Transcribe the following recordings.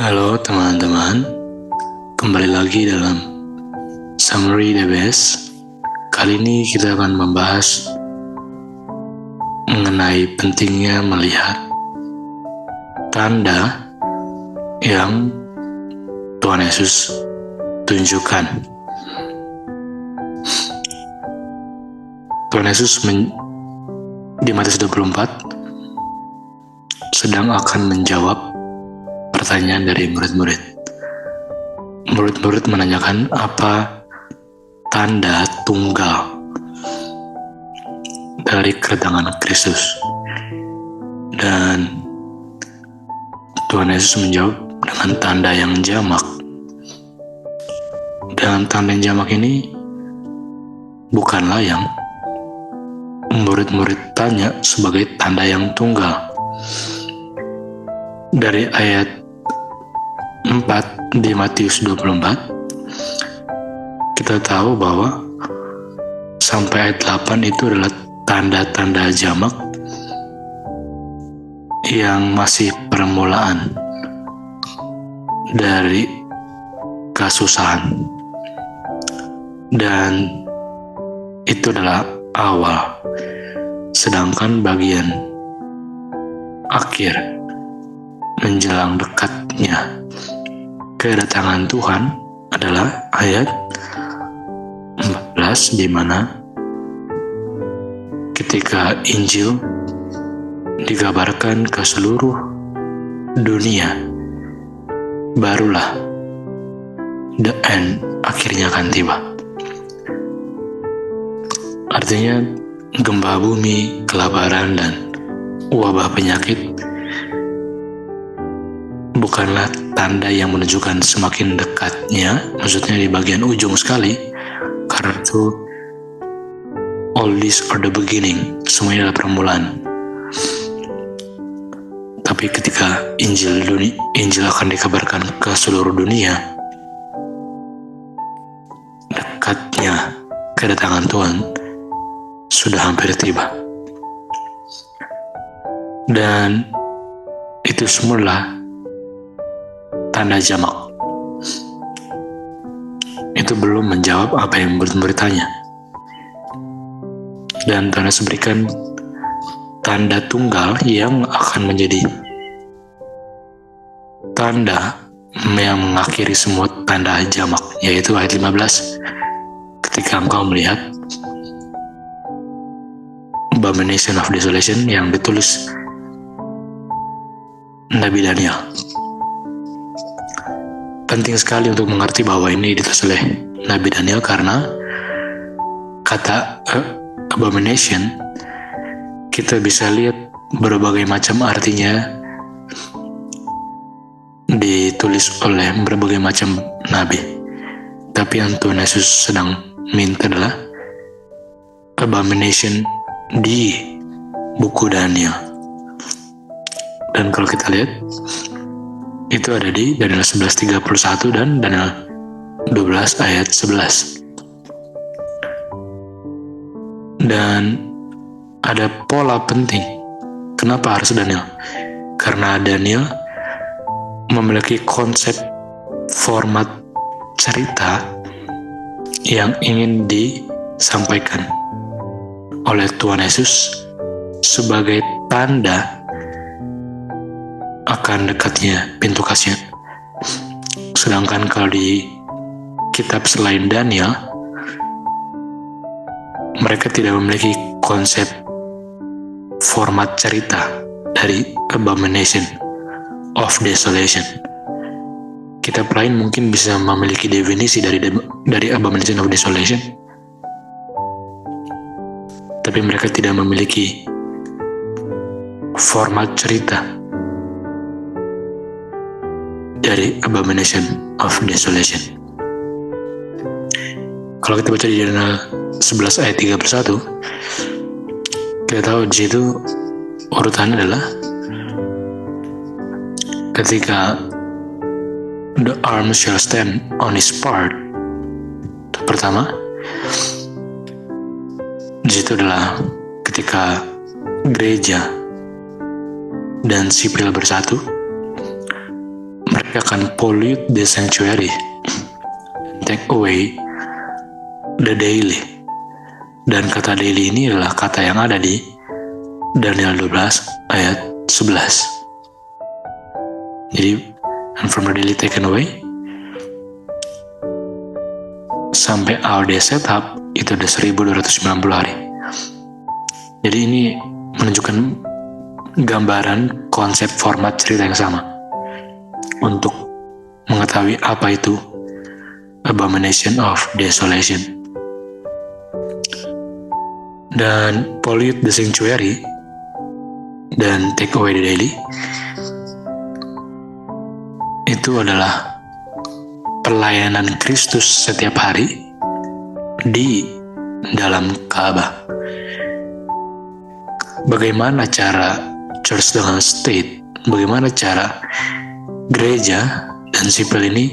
Halo teman-teman, kembali lagi dalam Summary the Best. Kali ini kita akan membahas mengenai pentingnya melihat tanda yang Tuhan Yesus tunjukkan. Tuhan Yesus di Matius 24 sedang akan menjawab pertanyaan dari murid-murid. Murid-murid menanyakan apa tanda tunggal dari kedatangan Kristus. Dan Tuhan Yesus menjawab dengan tanda yang jamak. Dan tanda yang jamak ini bukanlah yang murid-murid tanya sebagai tanda yang tunggal. Dari ayat 4 di Matius 24 kita tahu bahwa sampai ayat 8 itu adalah tanda-tanda jamak yang masih permulaan dari kesusahan, dan itu adalah awal, sedangkan bagian akhir menjelang dekatnya kedatangan Tuhan adalah ayat 14, di mana ketika Injil digabarkan ke seluruh dunia, barulah the end akhirnya akan tiba. Artinya gempa bumi, kelaparan, dan wabah penyakit bukanlah tanda yang menunjukkan semakin dekatnya, maksudnya di bagian ujung sekali, karena itu all these are the beginning, semuanya adalah permulaan. Tapi ketika Injil akan dikabarkan ke seluruh dunia, dekatnya kedatangan Tuhan sudah hampir tiba. Dan itu semula tanda jamak. Itu belum menjawab apa yang murid-murid tanya. Dan Tuhan Yesus berikan tanda tunggal yang akan menjadi tanda yang mengakhiri semua tanda jamak, yaitu ayat 15, ketika engkau melihat Abomination of Desolation yang ditulis Nabi Daniel. Penting sekali untuk mengerti bahwa ini ditulis oleh Nabi Daniel, karena kata abomination kita bisa lihat berbagai macam artinya ditulis oleh berbagai macam nabi. Tapi yang Tuhan Yesus sedang minta adalah abomination di buku Daniel. Dan kalau kita lihat, itu ada di Daniel 11:31 dan Daniel 12 ayat 11. Dan ada pola penting. Kenapa harus Daniel? Karena Daniel memiliki konsep format cerita yang ingin disampaikan oleh Tuhan Yesus sebagai tanda akan dekatnya pintu kasih. Sedangkan kalau di kitab selain Daniel, mereka tidak memiliki konsep format cerita dari Abomination of Desolation. Kitab lain mungkin bisa memiliki definisi dari Abomination of Desolation, tapi mereka tidak memiliki format cerita dari Abomination of Desolation. Kalau kita baca di Daniel 11 ayat 31, kita tahu di situ urutannya adalah ketika the arm shall stand on his part. Pertama, di situ adalah ketika gereja dan sipil bersatu, mereka akan pollute the sanctuary and take away the daily. Dan kata daily ini adalah kata yang ada di Daniel 12 ayat 11. Jadi, and from the daily taken away sampai our day set up itu ada 1290 hari. Jadi ini menunjukkan gambaran konsep format cerita yang sama untuk mengetahui apa itu abomination of desolation. Dan pollute the sanctuary dan take away the daily itu adalah pelayanan Kristus setiap hari di dalam Ka'bah. Bagaimana cara church dengan state, bagaimana cara gereja dan sipil ini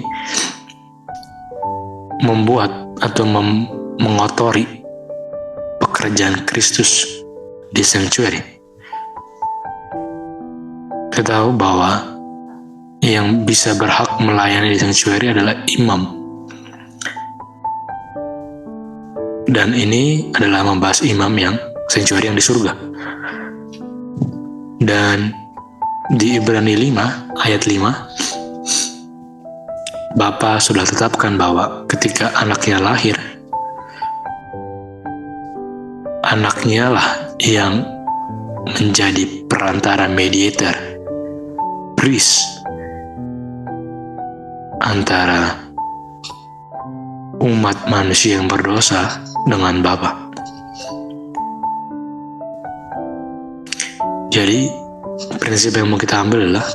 membuat atau mengotori pekerjaan Kristus di sanctuary. Kita tahu bahwa yang bisa berhak melayani di sanctuary adalah imam. Dan ini adalah membahas imam yang sanctuary yang di surga. Dan di Ibrani 5 ayat 5, Bapa sudah tetapkan bahwa ketika anaknya lahir, anaknya lah yang menjadi perantara mediator, priest, antara umat manusia yang berdosa dengan Bapa. Jadi, prinsip yang mau kita ambil adalah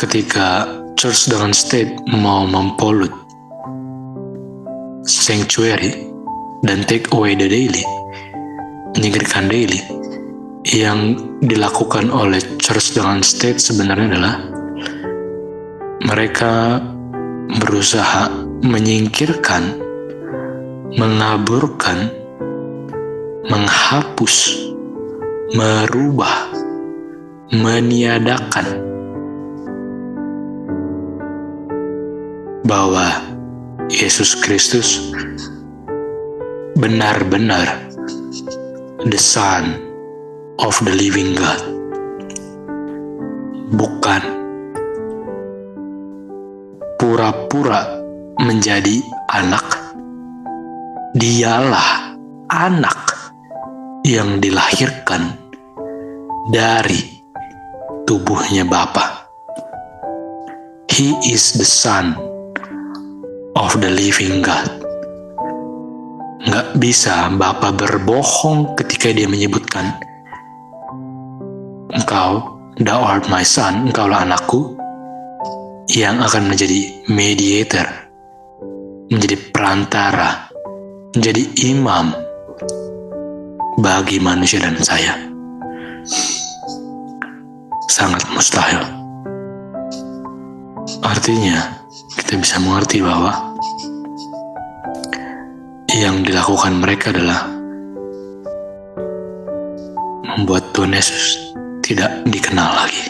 ketika church dengan state mau mempollute sanctuary dan take away the daily, menyingkirkan daily, yang dilakukan oleh church dengan state sebenarnya adalah mereka berusaha menyingkirkan, mengaburkan, menghapus, merubah, meniadakan bahwa Yesus Kristus benar-benar the Son of the living God, bukan pura-pura menjadi anak. Dialah anak yang dilahirkan dari tubuhnya Bapa. He is the Son of the living God. Nggak bisa Bapa berbohong ketika dia menyebutkan, engkau, thou art my son, engkaulah anakku, yang akan menjadi mediator, menjadi perantara, menjadi imam bagi manusia dan saya. Sangat mustahil. Artinya, kita bisa mengerti bahwa yang dilakukan mereka adalah membuat Tuhan Yesus tidak dikenal lagi.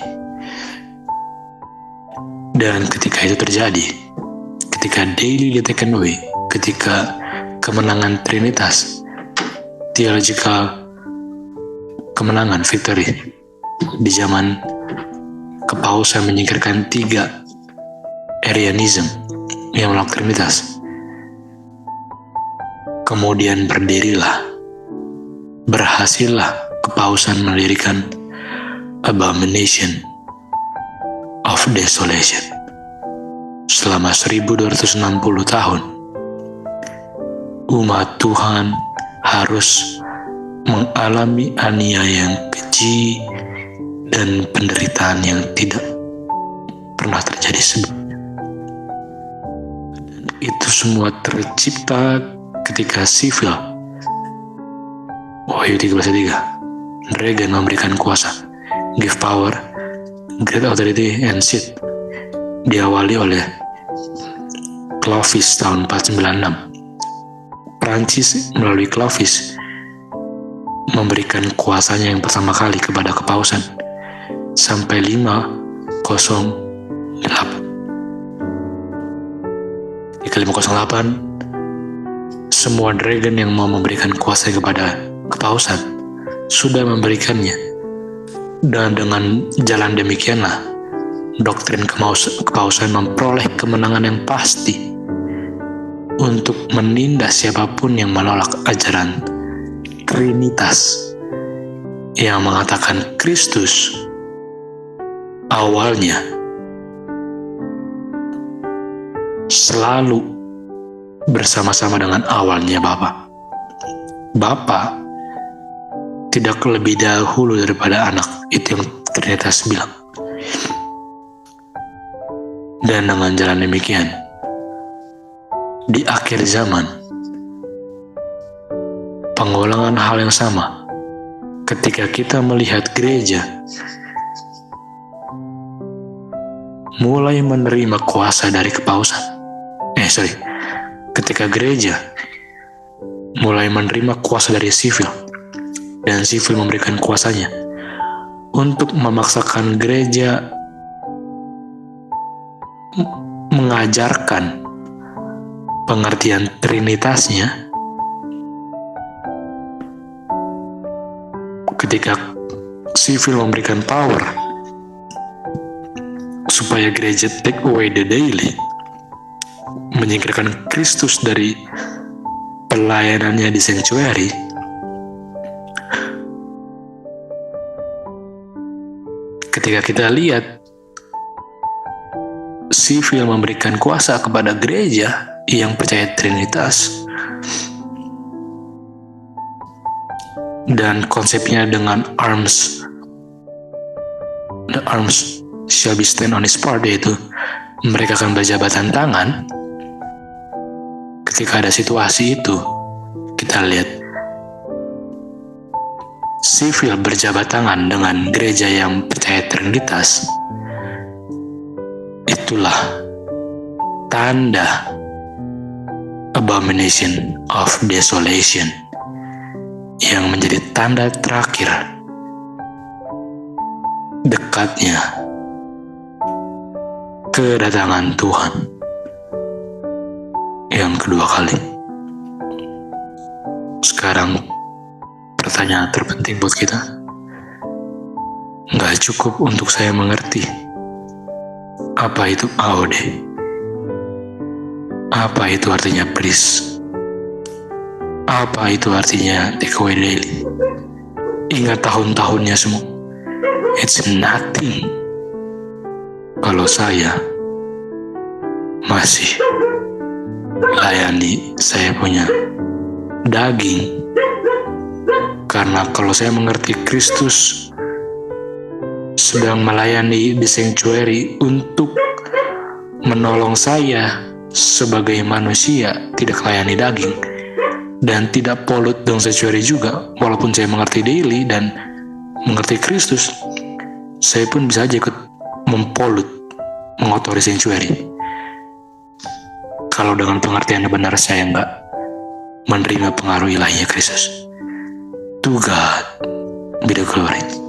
Dan ketika itu terjadi, ketika daily taken away, ketika kemenangan Trinitas, theological kemenangan, victory, di zaman kepausan menyingkirkan 3 Arianism yang menolak Trinitas, kemudian berhasillah kepausan mendirikan abomination of desolation. Selama 1260 tahun, umat Tuhan harus mengalami aniaya yang keji dan penderitaan yang tidak pernah terjadi sebelumnya. Dan itu semua tercipta ketika sivil, Wahyu 13:3, Reagan memberikan kuasa, give power, great authority and seat, diawali oleh Clovis tahun 496. Prancis melalui Clovis memberikan kuasanya yang pertama kali kepada kepausan sampai 5 Ketika 508, semua dragon yang mau memberikan kuasa kepada kepausan sudah memberikannya. Dan dengan jalan demikianlah doktrin kepausan memperoleh kemenangan yang pasti untuk menindas siapapun yang menolak ajaran Trinitas yang mengatakan Kristus awalnya selalu bersama-sama dengan awalnya Bapa. Bapa tidak lebih dahulu daripada anak, itu yang Trinitas bilang. Dan dengan jalan demikian, di akhir zaman, pengulangan hal yang sama ketika kita melihat gereja mulai menerima kuasa dari kepausan. Ketika gereja mulai menerima kuasa dari sivil, dan sivil memberikan kuasanya untuk memaksakan gereja mengajarkan pengertian Trinitasnya. Ketika sivil memberikan power supaya gereja take away the daily, menyingkirkan Kristus dari pelayanannya di sanctuary, ketika kita lihat sivil memberikan kuasa kepada gereja yang percaya Trinitas, dan konsepnya dengan the arms shall be stand on his part, yaitu mereka akan berjabatan tangan. Ketika ada situasi itu, kita lihat sivil berjabat tangan dengan gereja yang percaya Trinitas. Itulah tanda abomination of desolation yang menjadi tanda terakhir dekatnya kedatangan Tuhan yang kedua kali. Sekarang pertanyaan terpenting buat kita, nggak cukup untuk saya mengerti apa itu AOD, apa itu artinya priest, apa itu artinya take away daily. Ingat tahun-tahunnya semua, it's nothing kalau saya masih layani saya punya daging. Karena kalau saya mengerti Kristus sedang melayani di sanctuary untuk menolong saya sebagai manusia, tidak melayani daging dan tidak pollute dengan sanctuary juga, walaupun saya mengerti daily dan mengerti Kristus, saya pun bisa aja ikut mempollute, mengotori sanctuary. Kalau dengan pengertian yang benar saya nggak menerima pengaruh ilahinya Kristus. To God be the glory.